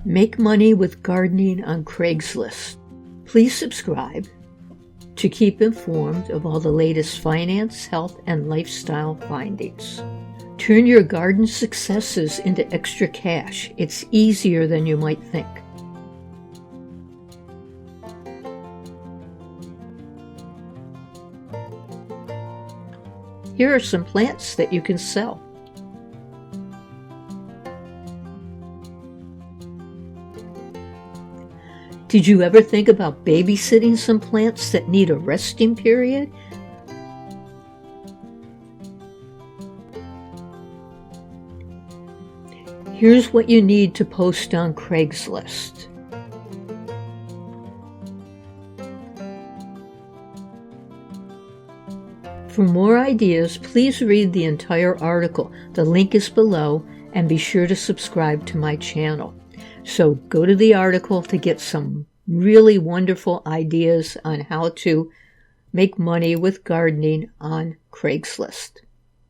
Make money with gardening on Craigslist. Please subscribe to keep informed of all the latest finance, health, and lifestyle findings. Turn your garden successes into extra cash. It's easier than you might think. Here are some plants that you can sell. Did you ever think about babysitting some plants that need a resting period? Here's what you need to post on Craigslist. For more ideas, please read the entire article. The link is below, and be sure to subscribe to my channel. So go to the article to get some really wonderful ideas on how to make money with gardening on Craigslist.